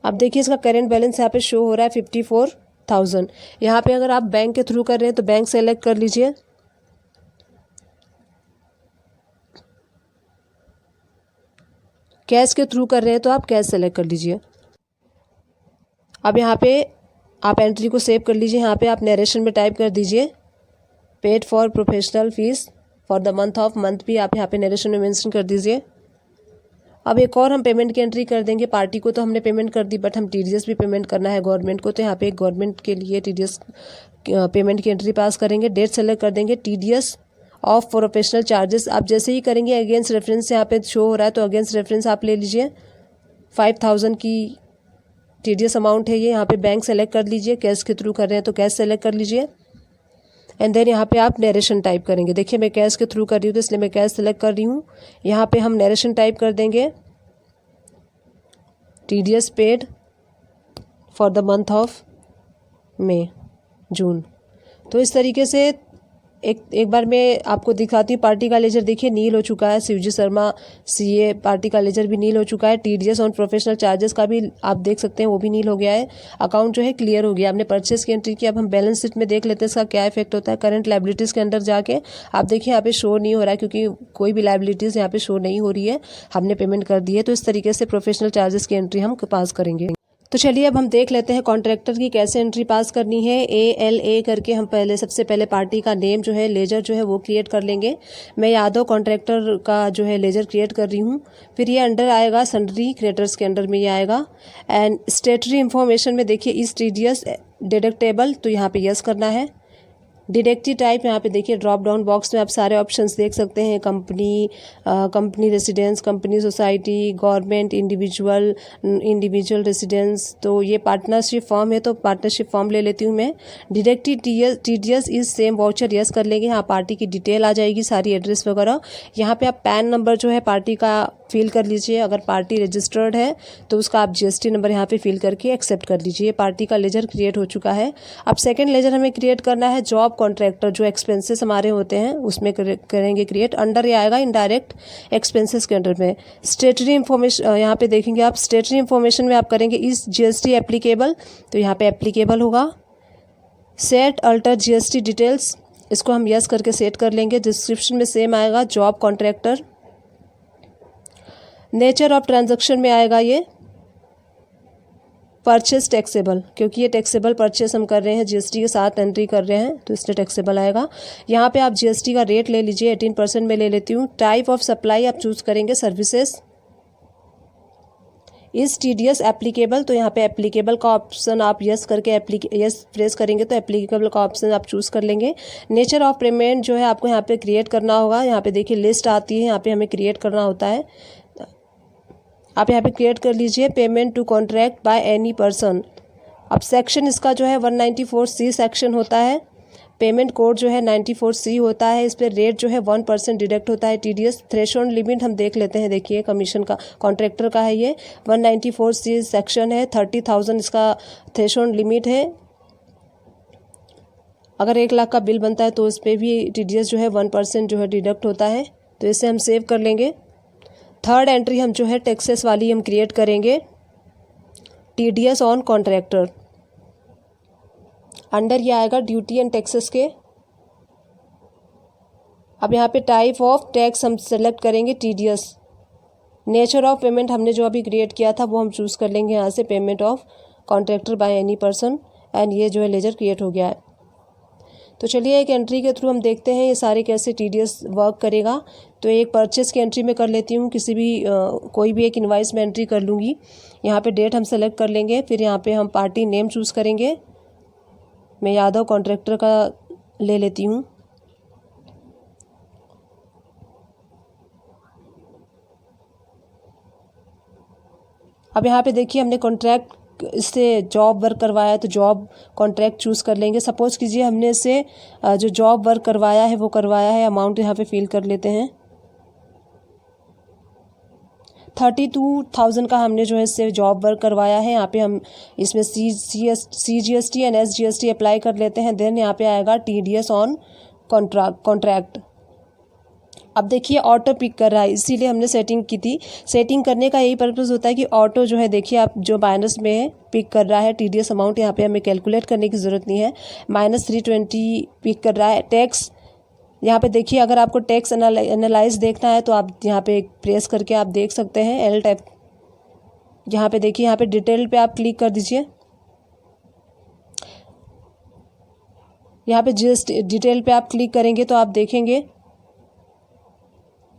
अब देखिए इसका करेंट बैलेंस यहाँ पे शो हो रहा है 54,000। यहाँ पे अगर आप बैंक के थ्रू कर रहे हैं तो बैंक सेलेक्ट कर लीजिए। कैश के थ्रू कर रहे हैं तो आप कैश सेलेक्ट कर लीजिए। अब यहाँ पे आप एंट्री को सेव कर लीजिए। यहाँ पे आप नरेशन में टाइप कर दीजिए paid for professional fees for the month of, month भी आप यहाँ पे नरेशन में मेंशन कर दीजिए। अब एक और हम पेमेंट की एंट्री कर देंगे। पार्टी को तो हमने पेमेंट कर दी, बट हम टीडीएस भी पेमेंट करना है गवर्नमेंट को, तो यहाँ पे गवर्नमेंट के लिए टीडीएस पेमेंट की एंट्री पास करेंगे। डेट सेलेक्ट कर देंगे, टीडीएस ऑफ प्रोफेशनल चार्जेस आप जैसे ही करेंगे अगेंस्ट रेफरेंस यहाँ पे शो हो रहा है, तो अगेंस्ट रेफरेंस आप ले लीजिए। 5,000 की टीडीएस अमाउंट है ये। यहाँ पे बैंक सेलेक्ट कर लीजिए, कैश के थ्रू कर रहे हैं तो कैश सेलेक्ट कर लीजिए। एंड देन यहाँ पे आप नरेशन टाइप करेंगे। देखिए मैं कैश के थ्रू कर रही हूँ तो इसलिए मैं कैश सेलेक्ट कर रही हूँ। यहाँ पे हम नरेशन टाइप कर देंगे TDS paid for the month of June. तो इस तरीके से एक बार मैं आपको दिखाती हूँ। पार्टी का लेजर देखिए नील हो चुका है, शिवजी शर्मा CA पार्टी का लेजर भी नील हो चुका है। टीडीएस ऑन प्रोफेशनल चार्जेस का भी आप देख सकते हैं, वो भी नील हो गया है। अकाउंट जो है क्लियर हो गया। आपने परचेस की एंट्री की। अब हम बैलेंस शीट में देख लेते हैं इसका क्या इफेक्ट होता है। करंट लायबिलिटीज़ के अंदर जाके आप देखिए यहाँ पे शो नहीं हो रहा है, क्योंकि कोई भी लायबिलिटीज़ यहाँ पे शो नहीं हो रही है, हमने पेमेंट कर दी है। तो इस तरीके से प्रोफेशनल चार्जेस की एंट्री हम पास करेंगे। तो चलिए अब हम देख लेते हैं कॉन्ट्रैक्टर की कैसे एंट्री पास करनी है। ALA करके हम सबसे पहले पार्टी का नेम जो है लेजर जो है वो क्रिएट कर लेंगे। मैं यादव कॉन्ट्रैक्टर का जो है लेजर क्रिएट कर रही हूँ। फिर ये अंडर आएगा सन्ड्री क्रिएटर्स के अंडर में ये आएगा। एंड स्टेटरी इन्फॉर्मेशन में देखिए इस टीडीएस डिडक्टेबल, तो यहाँ पे यस करना है। डिडक्टिव टाइप यहाँ पे देखिए ड्रॉप डाउन बॉक्स में आप सारे ऑप्शंस देख सकते हैं। Company residence, company society, government, individual residence. तो ये पार्टनरशिप फॉर्म है तो पार्टनरशिप फॉर्म ले लेती हूँ मैं। Deductive TDS is same voucher yes कर लेंगे। यहाँ पार्टी की डिटेल आ जाएगी, सारी एड्रेस वगैरह। यहाँ पे आप पैन नंबर जो है पार्टी का फिल कर लीजिए। अगर पार्टी रजिस्टर्ड है तो उसका आप GST नंबर यहाँ पे फिल करके एक्सेप्ट कर लीजिए। पार्टी का लेजर क्रिएट हो चुका है। अब सेकंड लेजर हमें क्रिएट करना है जॉब कॉन्ट्रैक्टर, जो एक्सपेंसेस हमारे होते हैं उसमें करेंगे क्रिएट। अंडर ये आएगा इनडायरेक्ट एक्सपेंसेस के अंडर में। स्टेटरी इन्फॉर्मेशन यहाँ पे देखेंगे आप, स्टेटरी इन्फॉर्मेशन में आप करेंगे इस GST एप्लीकेबल, तो यहाँ पे एप्लीकेबल होगा। सेट अल्टर GST डिटेल्स, इसको हम यस करके सेट कर लेंगे। डिस्क्रिप्शन में सेम आएगा job contractor. Nature of transaction में आएगा ये परचेस टैक्सेबल, क्योंकि ये टैक्सेबल परचेस हम कर रहे हैं, GST के साथ एंट्री कर रहे हैं तो इसलिए टैक्सेबल आएगा। यहाँ पे आप GST का रेट ले लीजिए, 18% में ले लेती हूँ। टाइप ऑफ सप्लाई आप चूज़ करेंगे सर्विसेज। इस TDS एप्लीकेबल, तो यहाँ पे एप्लीकेबल का ऑप्शन आप यस करके यस प्रेस करेंगे तो एप्लीकेबल का ऑप्शन आप चूज़ कर लेंगे। नेचर ऑफ पेमेंट जो है आपको यहाँ पे क्रिएट करना होगा। यहाँ पे देखिए लिस्ट आती है, यहाँ पे हमें क्रिएट करना होता है। आप यहाँ पे क्रिएट कर लीजिए payment to contract by any person. अब सेक्शन इसका जो है 194C सेक्शन होता है। पेमेंट कोड जो है 94C होता है। इस पर रेट जो है 1% डिडक्ट होता है TDS। थ्रेशोल्ड लिमिट हम देख लेते हैं, देखिए कमीशन का कॉन्ट्रैक्टर का है ये 194C सेक्शन है। 30,000 इसका थ्रेशोल्ड लिमिट है। अगर 1 लाख का बिल बनता है तो उस पर भी TDS जो है 1% जो है डिडक्ट होता है। तो इसे हम सेव कर लेंगे। थर्ड एंट्री हम जो है टैक्सेस वाली हम क्रिएट करेंगे TDS ऑन कॉन्ट्रैक्टर। अंडर ये आएगा ड्यूटी एंड टैक्सेस के। अब यहाँ पे टाइप ऑफ टैक्स हम सेलेक्ट करेंगे TDS। नेचर ऑफ पेमेंट हमने जो अभी क्रिएट किया था वो हम चूज़ कर लेंगे यहाँ से, payment of contractor bye any person. And ये जो है लेजर क्रिएट हो गया है। तो चलिए एक एंट्री के थ्रू हम देखते हैं ये सारे कैसे TDS वर्क करेगा। तो एक परचेस की एंट्री में कर लेती हूँ, किसी भी कोई भी एक इनवाइस में एंट्री कर लूँगी। यहाँ पे डेट हम सेलेक्ट कर लेंगे, फिर यहाँ पे हम पार्टी नेम चूज़ करेंगे। मैं यादव कॉन्ट्रैक्टर का ले लेती हूँ। अब यहाँ पे देखिए हमने कॉन्ट्रैक्ट इससे जॉब वर्क करवाया है तो जॉब कॉन्ट्रैक्ट चूज़ कर लेंगे। सपोज़ कीजिए हमने इससे जो जॉब वर्क करवाया है वो करवाया है, अमाउंट यहाँ पे फिल कर लेते हैं। 32,000 का हमने जो है इससे जॉब वर्क करवाया है। यहाँ पे हम इसमें CGST एंड SGST अप्लाई कर लेते हैं। देन यहाँ पे आएगा TDS ऑन कॉन्ट्रैक्ट। अब देखिए ऑटो पिक कर रहा है, इसीलिए हमने सेटिंग की थी। सेटिंग करने का यही पर्पज़ होता है कि ऑटो जो है देखिए आप जो माइनस में पिक कर रहा है TDS अमाउंट, यहाँ पे हमें कैलकुलेट करने की ज़रूरत नहीं है। -320 पिक कर रहा है। टैक्स यहाँ पे देखिए, अगर आपको टैक्स एनालाइज देखना है तो आप यहाँ पे प्रेस करके आप देख सकते हैं L टाइप। यहाँ पे देखिए, यहाँ पे डिटेल पे आप क्लिक कर दीजिए। यहाँ पे GST डिटेल पे आप क्लिक करेंगे तो आप देखेंगे,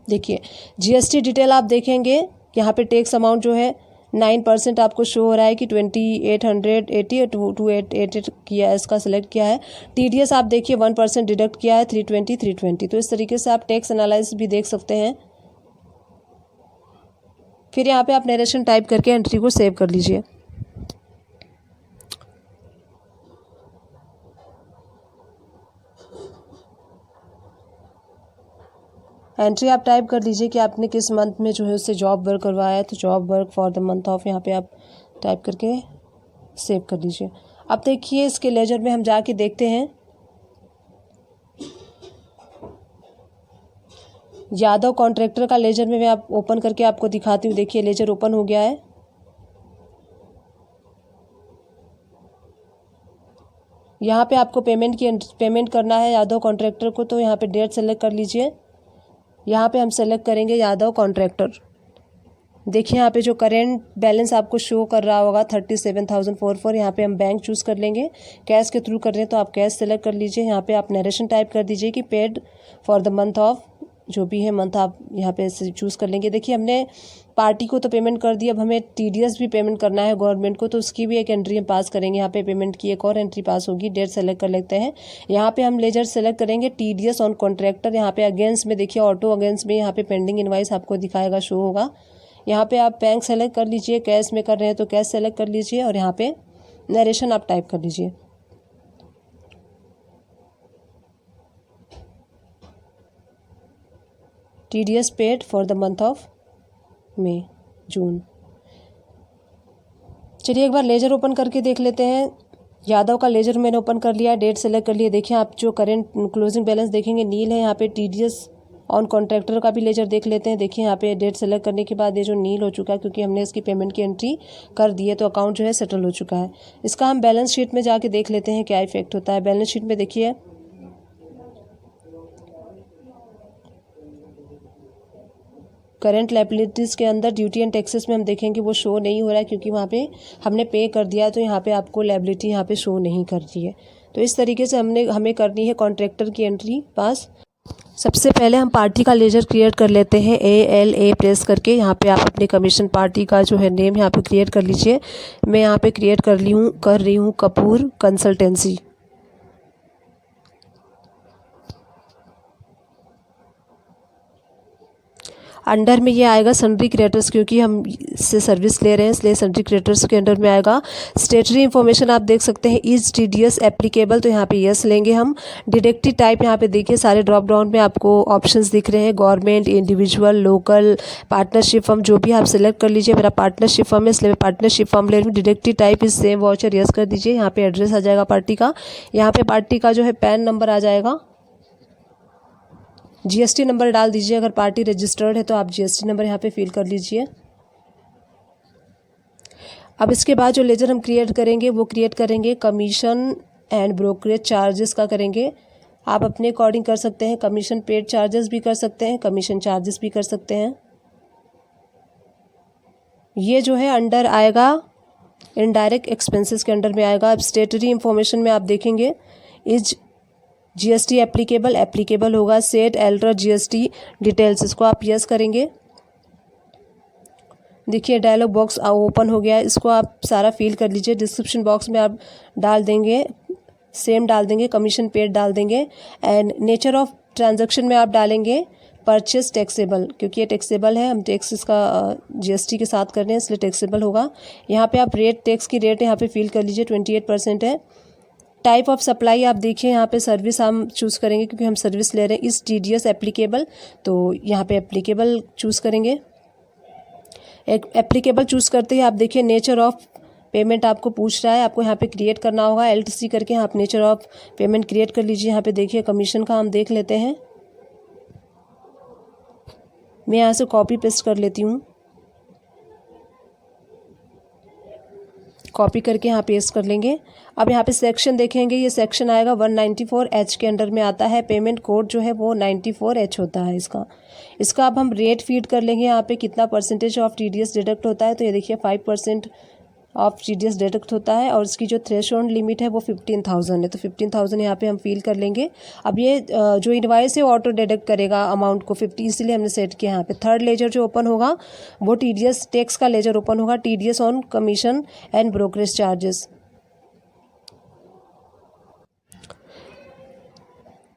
देखिए GST डिटेल आप देखेंगे। यहाँ पे टैक्स अमाउंट जो है 9% आपको शो हो रहा है कि 2880 2888 किया है, इसका सिलेक्ट किया है। TDS आप देखिए 1% डिडक्ट किया है 320। तो इस तरीके से आप टैक्स एनालिसिस भी देख सकते हैं। फिर यहाँ पे आप नरेशन टाइप करके एंट्री को सेव कर लीजिए। एंट्री आप टाइप कर लीजिए कि आपने किस मंथ में जो है उससे जॉब वर्क करवाया है, तो job work for the month of यहाँ पे आप टाइप करके सेव कर लीजिए। अब देखिए इसके लेजर में हम जाके देखते हैं। यादव कॉन्ट्रैक्टर का लेजर में मैं आप ओपन करके आपको दिखाती हूँ। देखिए लेजर ओपन हो गया है। यहाँ पे आपको पेमेंट करना है यादव कॉन्ट्रैक्टर को, तो यहाँ पे डेट सेलेक्ट कर लीजिए। यहाँ पे हम सेलेक्ट करेंगे यादव कॉन्ट्रैक्टर। देखिए यहाँ पे जो करेंट बैलेंस आपको शो कर रहा होगा 37,044। यहाँ पे हम बैंक चूज़ कर लेंगे। कैश के थ्रू कर रहे हैं तो आप कैश सेलेक्ट कर लीजिए। यहाँ पे आप नरेशन टाइप कर दीजिए कि paid for the month of, जो भी है मंथ आप यहाँ पे चूज़ कर लेंगे। देखिए हमने पार्टी को तो पेमेंट कर दी, अब हमें TDS भी पेमेंट करना है गवर्नमेंट को, तो उसकी भी एक एंट्री हम पास करेंगे। यहाँ पे पेमेंट की एक और एंट्री पास होगी। डेट सेलेक्ट कर लेते हैं। यहाँ पे हम लेजर सेलेक्ट करेंगे TDS ऑन कॉन्ट्रैक्टर। यहाँ पे अगेंस्ट में देखिए ऑटो अगेंस्ट में यहाँ पे पेंडिंग इनवाइस आपको दिखाएगा, शो होगा। यहाँ पे आप बैंक सेलेक्ट कर लीजिए, कैश में कर रहे हैं तो कैश सेलेक्ट कर लीजिए और यहाँ पे नरेशन आप टाइप कर लीजिए। TDS paid for the month of June. चलिए एक बार लेजर ओपन करके देख लेते हैं। यादव का लेजर मैंने ओपन कर लिया, डेट सेलेक्ट कर लिया। देखिए आप जो करेंट क्लोजिंग बैलेंस देखेंगे नील है। यहाँ पे TDS ऑन कॉन्ट्रैक्टर का भी लेजर देख लेते हैं। देखिए यहाँ पे डेट सेलेक्ट करने के बाद ये जो नील हो चुका है, क्योंकि हमने इसकी पेमेंट की एंट्री कर दी है, तो अकाउंट जो है सेटल हो चुका है। इसका हम बैलेंस शीट में जाके देख लेते हैं क्या इफेक्ट होता है। बैलेंस शीट में देखिए करंट लायबिलिटीज़ के अंदर ड्यूटी एंड टैक्सेस में हम देखेंगे वो शो नहीं हो रहा है, क्योंकि वहाँ पे हमने पे कर दिया है, तो यहाँ पे आपको लायबिलिटी यहाँ पे शो नहीं कर रही है। तो इस तरीके से हमें करनी है कॉन्ट्रैक्टर की एंट्री पास। सबसे पहले हम पार्टी का लेजर क्रिएट कर लेते हैं। ALA प्रेस करके यहाँ पे आप अपने कमीशन पार्टी का जो है नेम यहाँ पे क्रिएट कर लीजिए। मैं यहाँ पे क्रिएट कर रही हूँ कपूर कंसल्टेंसी। अंडर में ये आएगा सन्ड्री क्रिएटर्स, क्योंकि हम इससे सर्विस ले रहे हैं इसलिए सन्ड्री क्रिएटर्स के अंडर में आएगा। स्टेटरी इन्फॉर्मेशन आप देख सकते हैं, इज TDS एप्लीकेबल, तो यहाँ पे यस लेंगे हम। डिडक्टिव टाइप यहाँ पे देखिए सारे ड्रॉप डाउन में आपको ऑप्शंस दिख रहे हैं, government, individual, local, partnership firm, जो भी आप सिलेक्ट कर लीजिए। मेरा पार्टनरशिप फर्म है इसलिए मैं पार्टनरशिप फर्म ले रही हूँ। Deductive type is same voucher, yes कर दीजिए। यहाँ पे एड्रेस आ जाएगा पार्टी का। यहाँ पे पार्टी का जो है पैन नंबर आ जाएगा। GST नंबर डाल दीजिए, अगर पार्टी रजिस्टर्ड है तो आप GST नंबर यहाँ पे फिल कर लीजिए। अब इसके बाद जो लेजर हम क्रिएट करेंगे वो क्रिएट करेंगे कमीशन एंड ब्रोकरेज चार्जेस का करेंगे। आप अपने अकॉर्डिंग कर सकते हैं, कमीशन पेड चार्जेस भी कर सकते हैं, कमीशन चार्जेस भी कर सकते हैं। ये जो है अंडर आएगा इनडायरेक्ट एक्सपेंसेस के अंडर में आएगा। अब स्टेटरी इंफॉर्मेशन में आप देखेंगे इज GST एप्लीकेबल होगा। सेट एल्टर GST डिटेल्स, इसको आप यस करेंगे। देखिए डायलॉग बॉक्स ओपन हो गया है, इसको आप सारा फिल कर लीजिए। डिस्क्रिप्शन बॉक्स में आप डाल देंगे, सेम डाल देंगे, कमीशन पेड डाल देंगे। एंड नेचर ऑफ ट्रांजैक्शन में आप डालेंगे परचेस टैक्सेबल, क्योंकि ये टैक्सेबल है, हम टैक्स इसका जीएसटी के साथ कर रहे हैं इसलिए टैक्सेबल होगा। यहाँ पे आप रेट, टैक्स की रेट यहाँ पे फिल कर लीजिए, 28% है। टाइप ऑफ सप्लाई आप देखिए, यहाँ पे सर्विस हम चूज़ करेंगे क्योंकि हम सर्विस ले रहे हैं। इस टीडीएस एप्लीकेबल, तो यहाँ पे एप्लीकेबल चूज़ करेंगे। एप्लीकेबल चूज़ करते ही आप देखिए नेचर ऑफ पेमेंट आपको पूछ रहा है, आपको यहाँ पे क्रिएट करना होगा। एलटीसी करके आप नेचर ऑफ पेमेंट क्रिएट कर लीजिए। यहाँ पे देखिए कमीशन का हम देख लेते हैं। मैं यहाँ से कॉपी पेस्ट कर लेती हूँ, कॉपी करके यहाँ पेस्ट कर लेंगे। अब यहाँ पे सेक्शन देखेंगे, ये सेक्शन आएगा 194H के अंडर में आता है। पेमेंट कोड जो है वो 94H होता है इसका अब हम रेट फीड कर लेंगे। यहाँ पे कितना परसेंटेज ऑफ टीडीएस डिडक्ट होता है, तो ये देखिए 5% ऑफ टीडीएस डिडक्ट होता है और इसकी जो थ्रेशोल्ड लिमिट है वो 15,000 है, तो 15,000 यहाँ पे हम फिल कर लेंगे। अब ये जो इनवाइस है ऑटो डिडक्ट करेगा अमाउंट को 50, इसलिए हमने सेट किया। यहाँ पे थर्ड लेजर जो ओपन होगा वो टीडीएस टैक्स का लेजर ओपन होगा, TDS on commission and brokerage charges.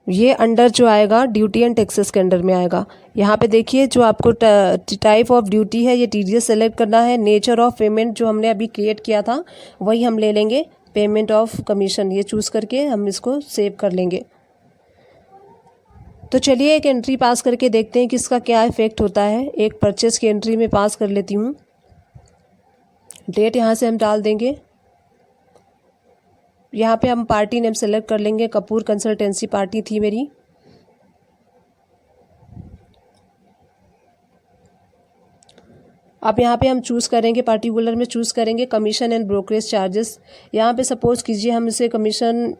ये अंडर जो आएगा ड्यूटी एंड टैक्सेस के अंडर में आएगा। यहाँ पे देखिए जो आपको टाइप ऑफ ड्यूटी है ये टीडीएस सेलेक्ट करना है। नेचर ऑफ पेमेंट जो हमने अभी क्रिएट किया था वही हम ले लेंगे, पेमेंट ऑफ कमीशन, ये चूज़ करके हम इसको सेव कर लेंगे। तो चलिए एक एंट्री पास करके देखते हैं कि इसका क्या इफेक्ट होता है। एक परचेस की एंट्री में पास कर लेती हूँ। डेट यहाँ से हम डाल देंगे। यहाँ पे हम पार्टी नेम सेलेक्ट कर लेंगे, कपूर कंसल्टेंसी पार्टी थी मेरी। अब यहाँ पे हम चूज़ करेंगे, पार्टिकुलर में चूज़ करेंगे कमीशन एंड ब्रोकरेज चार्जेस। यहाँ पे सपोज कीजिए हम इसे कमीशन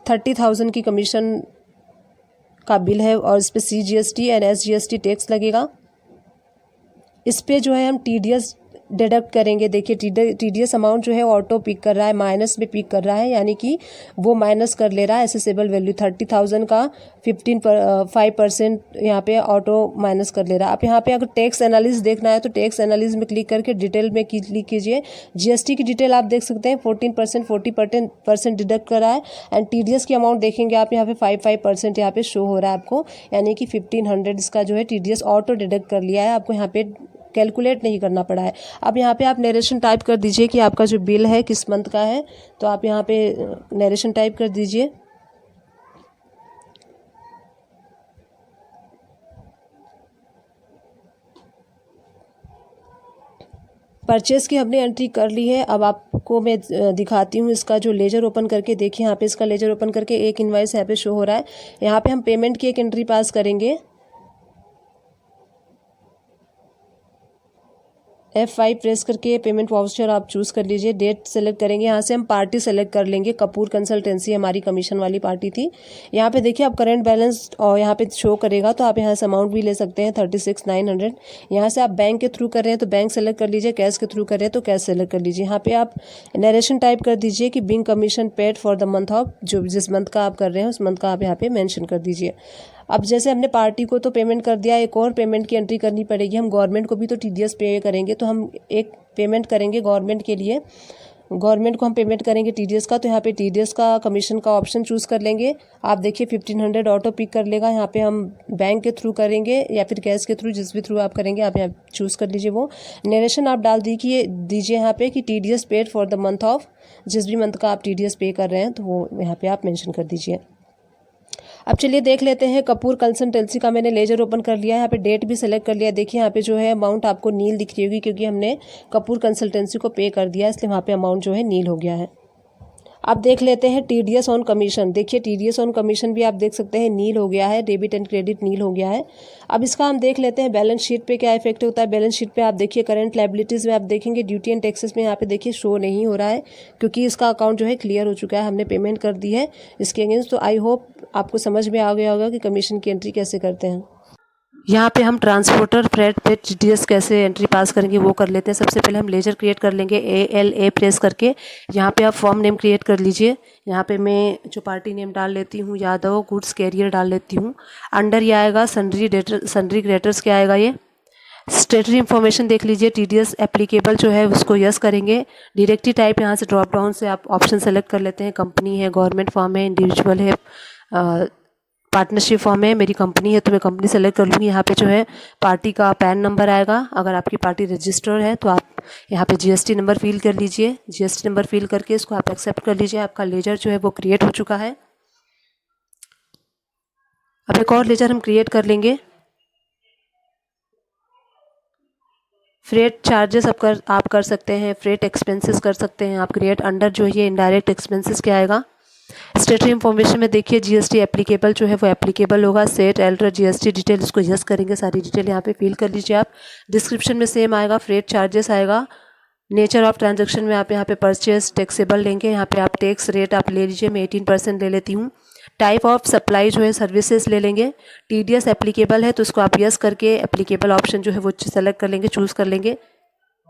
30,000 की कमीशन का बिल है और इस पर CGST एंड SGST टैक्स लगेगा। इस पे जो है हम टीडीएस डिडक्ट करेंगे। देखिए टीडीएस अमाउंट जो है ऑटो पिक कर रहा है, माइनस में पिक कर रहा है, यानी कि वो माइनस कर ले रहा है एसेसेबल वैल्यू 30,000 का 5% यहाँ पे ऑटो माइनस कर ले रहा है। आप यहाँ पे अगर टैक्स एनालिसिस देखना है तो टैक्स एनालिसिस में क्लिक करके डिटेल में क्लिक कीजिए। जीएसटी की डिटेल आप देख सकते हैं, 14% 40% डिडक्ट कर रहा है। एंड टीडीएस की अमाउंट देखेंगे आप, यहाँ पे 5% यहाँ पे शो हो रहा है आपको, यानी कि 1500 इसका जो है टीडीएस ऑटो डिडक्ट कर लिया है, आपको यहाँ पे कैलकुलेट नहीं करना पड़ा है। अब यहाँ पे आप नरेशन टाइप कर दीजिए कि आपका जो बिल है किस मंथ का है, तो आप यहाँ पे नरेशन टाइप कर दीजिए। परचेस की हमने एंट्री कर ली है। अब आपको मैं दिखाती हूँ इसका जो लेजर ओपन करके। देखिए यहाँ पे इसका लेजर ओपन करके एक इनवाइस यहाँ पे शो हो रहा है। यहाँ पे हम पेमेंट की एक एंट्री पास करेंगे। F5 प्रेस करके पेमेंट वाउचर आप चूज़ कर लीजिए। डेट सेलेक्ट करेंगे, यहाँ से हम पार्टी सेलेक्ट कर लेंगे। कपूर कंसल्टेंसी हमारी कमीशन वाली पार्टी थी। यहाँ पे देखिए आप करंट बैलेंस और यहाँ पे शो करेगा, तो आप यहाँ से अमाउंट भी ले सकते हैं 36,900। यहाँ से आप बैंक के थ्रू कर रहे हैं तो बैंक सेलेक्ट कर लीजिए, कैश के थ्रू कर रहे हैं तो कैश सेलेक्ट कर लीजिए। यहाँ पे आप नरेशन टाइप कर दीजिए कि being commission paid for the month of, जो जिस मंथ का आप कर रहे हैं उस मंथ का आप यहाँ पे मेंशन कर दीजिए। अब जैसे हमने पार्टी को तो पेमेंट कर दिया, एक और पेमेंट की एंट्री करनी पड़ेगी। हम गवर्नमेंट को भी तो टीडीएस पे करेंगे, तो हम एक पेमेंट करेंगे गवर्नमेंट के लिए। गवर्नमेंट को हम पेमेंट करेंगे टीडीएस का, तो यहाँ पे टीडीएस का कमीशन का ऑप्शन चूज़ कर लेंगे। आप देखिए 1500 ऑटो पिक कर लेगा। यहाँ पे हम बैंक के थ्रू करेंगे या फिर कैश के थ्रू, जिस भी थ्रू आप करेंगे आप यहाँ चूज़ कर लीजिए। वो नरेशन आप डाल दीजिए यहाँ पे कि TDS paid for the month of, जिस भी मंथ का आप टीडीएस पे कर रहे हैं तो वो यहाँ पे आप मेंशन कर दीजिए। अब चलिए देख लेते हैं। कपूर कंसल्टेंसी का मैंने लेजर ओपन कर लिया है। यहाँ पे डेट भी सेलेक्ट कर लिया। देखिए यहाँ पे जो है अमाउंट आपको नील दिख रही होगी, क्योंकि हमने कपूर कंसल्टेंसी को पे कर दिया, इसलिए वहाँ पे अमाउंट जो है नील हो गया है। अब देख लेते हैं टीडीएस ऑन कमीशन। देखिए टीडीएस ऑन कमीशन भी आप देख सकते हैं नील हो गया है, डेबिट एंड क्रेडिट नील हो गया है। अब इसका हम देख लेते हैं बैलेंस शीट पे क्या इफेक्ट होता है। बैलेंस शीट पे आप देखिए करंट लायबिलिटीज़ में आप देखेंगे ड्यूटी एंड टैक्सेस में यहाँ पे देखिए शो नहीं हो रहा है, क्योंकि इसका अकाउंट जो है क्लियर हो चुका है, हमने पेमेंट कर दी है इसके अगेंस्ट। तो आई होप आपको समझ में आ गया होगा कि कमीशन की एंट्री कैसे करते हैं। यहाँ पे हम ट्रांसपोर्टर फ्रेट पे टीडीएस कैसे एंट्री पास करेंगे वो कर लेते हैं। सबसे पहले हम लेजर क्रिएट कर लेंगे, ALA प्रेस करके। यहाँ पे आप फॉर्म नेम क्रिएट कर लीजिए। यहाँ पे मैं जो पार्टी नेम डाल लेती हूँ यादव गुड्स कैरियर डाल लेती हूँ। अंडर ये आएगा सन्ड्री क्रेडिटर्स क्या आएगा, ये स्टेटरी इन्फॉर्मेशन देख लीजिए। टीडीएस एप्लीकेबल जो है उसको यस करेंगे। डायरेक्टरी टाइप यहाँ से ड्रॉप डाउन से आप ऑप्शन सेलेक्ट कर लेते हैं, कंपनी है, गवर्नमेंट फॉर्म है, इंडिविजुअल है, पार्टनरशिप फॉर्म है, मेरी कंपनी है तो मैं कंपनी सेलेक्ट कर लूँगी। यहाँ पे जो है पार्टी का पैन नंबर आएगा, अगर आपकी पार्टी रजिस्टर्ड है तो आप यहाँ पे जीएसटी नंबर फिल कर लीजिए। जीएसटी नंबर फिल करके इसको आप एक्सेप्ट कर लीजिए। आपका लेजर जो है वो क्रिएट हो चुका है। अब एक और लेजर हम क्रिएट कर लेंगे। फ्रेट चार्जेस आप कर सकते हैं, फ्रेट एक्सपेंसेस कर सकते हैं आप क्रिएट। अंडर जो ये इनडायरेक्ट एक्सपेंसेस क्या आएगा, स्टेटरी इन्फॉर्मेशन में देखिए जीएसटी एप्लीकेबल जो है वो एप्लीकेबल होगा। सेट एल्टर जीएसटी डिटेल, इसको यस करेंगे, सारी डिटेल यहाँ पे फिल कर लीजिए आप। डिस्क्रिप्शन में सेम आएगा, फ्रेट चार्जेस आएगा। नेचर ऑफ ट्रांजैक्शन में आप यहाँ पे परचेज टैक्सेबल लेंगे, यहाँ पे आप टैक्स रेट आप ले लीजिए, मैं 18% ले लेती हूँ। टाइप ऑफ सप्लाई जो है सर्विसेज ले लेंगे। टीडीएस एप्लीकेबल है तो उसको आप यस करके एप्लीकेबल ऑप्शन जो है वो सेलेक्ट कर लेंगे, चूज़ कर लेंगे।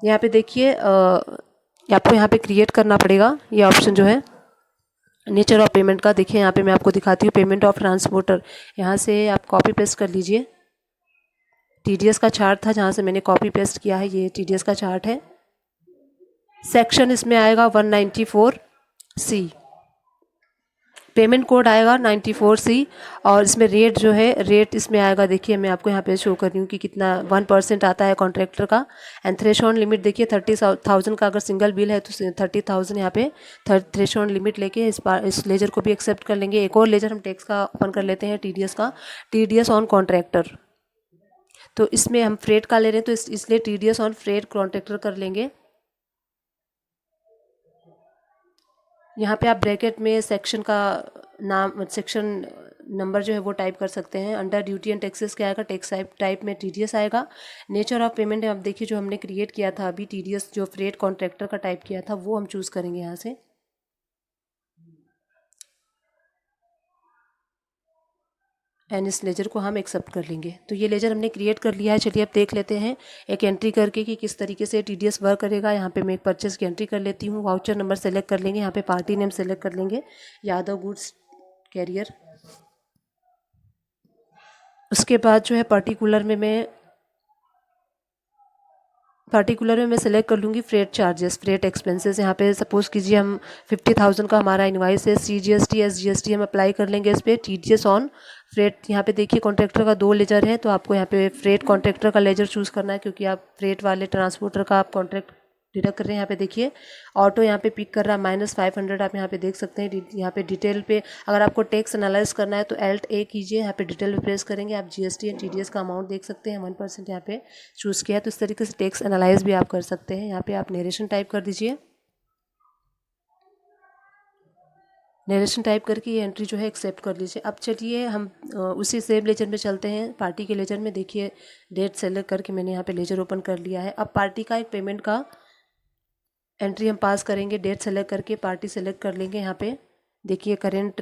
यहाँ पे देखिए आपको यहाँ पे क्रिएट करना पड़ेगा ये ऑप्शन जो है नेचर ऑफ पेमेंट का। देखिए यहाँ पे मैं आपको दिखाती हूँ, पेमेंट ऑफ ट्रांसपोर्टर, यहाँ से आप कॉपी पेस्ट कर लीजिए। टीडीएस का चार्ट था जहाँ से मैंने कॉपी पेस्ट किया है, ये टीडीएस का चार्ट है। सेक्शन इसमें आएगा 194C, पेमेंट कोड आएगा 94C, और इसमें रेट जो है रेट इसमें आएगा। देखिए मैं आपको यहाँ पे शो कर रही हूँ कि कितना 1% आता है कॉन्ट्रैक्टर का। एंड थ्रेशोल्ड लिमिट देखिए 30,000 का अगर सिंगल बिल है तो 30,000 यहाँ पे थ्रेशोल्ड लिमिट लेके इस लेजर को भी एक्सेप्ट कर लेंगे। एक और लेजर हम टैक्स का ओपन कर लेते हैं, टीडीएस का, टीडीएस ऑन कॉन्ट्रैक्टर। तो इसमें हम फ्रेट का ले रहे हैं तो इसलिए टीडीएस ऑन फ्रेट कॉन्ट्रैक्टर कर लेंगे। यहाँ पे आप ब्रैकेट में सेक्शन का नाम, सेक्शन नंबर जो है वो टाइप कर सकते हैं। अंडर ड्यूटी एंड टैक्सेस क्या आएगा, टैक्स टाइप में टीडीएस आएगा। नेचर ऑफ पेमेंट आप देखिए जो हमने क्रिएट किया था अभी, टीडीएस जो फ्रेट कॉन्ट्रैक्टर का टाइप किया था वो हम चूज़ करेंगे यहाँ से। एंड इस लेजर को हम एक्सेप्ट कर लेंगे। तो ये लेजर हमने क्रिएट कर लिया है। चलिए अब देख लेते हैं एक एंट्री करके कि किस तरीके से टीडीएस वर्क करेगा। यहाँ पे मैं एक परचेस की एंट्री कर लेती हूँ। वाउचर नंबर सेलेक्ट कर लेंगे, यहाँ पे पार्टी नेम सेलेक्ट कर लेंगे, यादव गुड्स कैरियर। उसके बाद जो है पर्टिकुलर में मैं सेलेक्ट कर लूँगी फ्रेट चार्जेस, फ्रेट एक्सपेंसेस। यहाँ पे सपोज़ कीजिए हम 50,000 का हमारा इनवाइस है, CGST SGST हम अप्लाई कर लेंगे इस पर। टीडीएस ऑन फ्रेट, यहाँ पे देखिए कॉन्ट्रैक्टर का 2 लेजर है तो आपको यहाँ पे फ्रेट कॉन्ट्रैक्टर का लेजर चूज़ करना है, क्योंकि आप फ्रेट वाले ट्रांसपोर्टर का आप कॉन्ट्रैक्ट डिडक्ट कर रहे हैं। यहाँ पे देखिए ऑटो यहाँ पे पिक कर रहा है -500, आप यहाँ पे देख सकते हैं। यहाँ पे डिटेल पे अगर आपको टैक्स एनालाइज करना है तो Alt+A कीजिए, यहाँ पे डिटेल पे प्रेस करेंगे, आप जीएसटी एंड टीडीएस का अमाउंट देख सकते हैं। 1% यहाँ पे चूज़ किया है, तो इस तरीके से टैक्स एनालाइज भी आप कर सकते हैं। यहाँ पे आप नरेशन टाइप कर दीजिए। नरेशन टाइप करके ये एंट्री जो है एक्सेप्ट कर लीजिए। अब चलिए हम उसी सेम लेजर में चलते हैं। पार्टी के लेजर में देखिए डेट सेलेक्ट करके मैंने यहाँ पे लेजर ओपन कर लिया है। अब पार्टी का एक पेमेंट का एंट्री हम पास करेंगे। डेट सेलेक्ट करके पार्टी सेलेक्ट कर लेंगे। यहाँ पे देखिए करेंट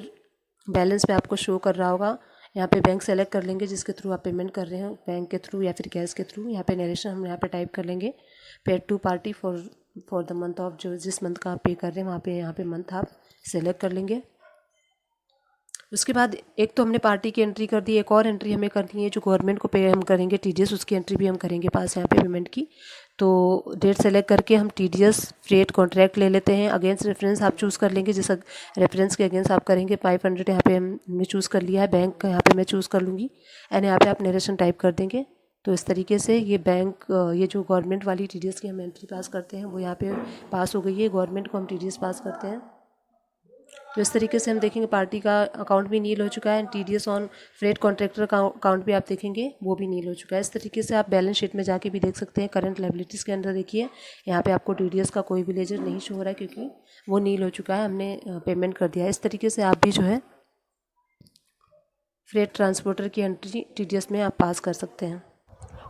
बैलेंस पे आपको शो कर रहा होगा। यहाँ पे बैंक सेलेक्ट कर लेंगे जिसके थ्रू आप पेमेंट कर रहे हैं, बैंक के थ्रू या फिर कैश के थ्रू। यहाँ पे नरेशन हम यहाँ पे टाइप कर लेंगे, paid to party for the month of, जो जिस मंथ का आप पे कर रहे हैं वहाँ पे यहाँ पे मंथ आप सेलेक्ट कर लेंगे। उसके बाद एक तो हमने पार्टी की एंट्री कर दी, एक और एंट्री हमें करनी है जो गवर्नमेंट को पे हम करेंगे टीडीएस, उसकी एंट्री भी हम करेंगे पास यहाँ पे पेमेंट की। तो डेट सेलेक्ट करके हम टीडीएस फ्रेट कॉन्ट्रैक्ट ले लेते हैं। अगेंस्ट रेफरेंस आप चूज़ कर लेंगे, जिस रेफरेंस के अगेंस्ट आप करेंगे। 500 यहाँ पे हमने चूज़ कर लिया है। बैंक यहाँ पे मैं चूज़ कर लूँगी एंड यहाँ पे आप नरेशन टाइप कर देंगे। तो इस तरीके से ये बैंक, ये जो गवर्नमेंट वाली टीडीएस की हम एंट्री पास करते हैं वो यहाँ पे पास हो गई है। गवर्नमेंट को हम टीडीएस पास करते हैं। तो इस तरीके से हम देखेंगे पार्टी का अकाउंट भी नील हो चुका है and TDS on freight contractor का अकाउंट भी आप देखेंगे वो भी नील हो चुका है। इस तरीके से आप बैलेंस शीट में जाके भी देख सकते हैं। करंट लायबिलिटीज़ के अंदर देखिए यहाँ पे आपको टीडीएस का कोई भी लेजर नहीं शो हो रहा है क्योंकि वो नील हो चुका है, हमने पेमेंट कर दिया है। इस तरीके से आप भी जो है फ्रेट ट्रांसपोर्टर की एंट्री टीडीएस में आप पास कर सकते हैं।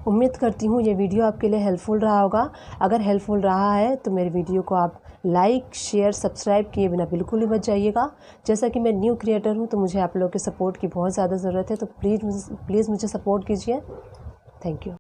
उम्मीद करती हूँ ये वीडियो आपके लिए हेल्पफुल रहा होगा। अगर हेल्पफुल रहा है तो मेरे वीडियो को आप लाइक शेयर सब्सक्राइब किए बिना बिल्कुल ही मत जाइएगा। जैसा कि मैं न्यू क्रिएटर हूँ तो मुझे आप लोगों के सपोर्ट की बहुत ज़्यादा ज़रूरत है, तो प्लीज़ मुझे सपोर्ट कीजिए। Thank you.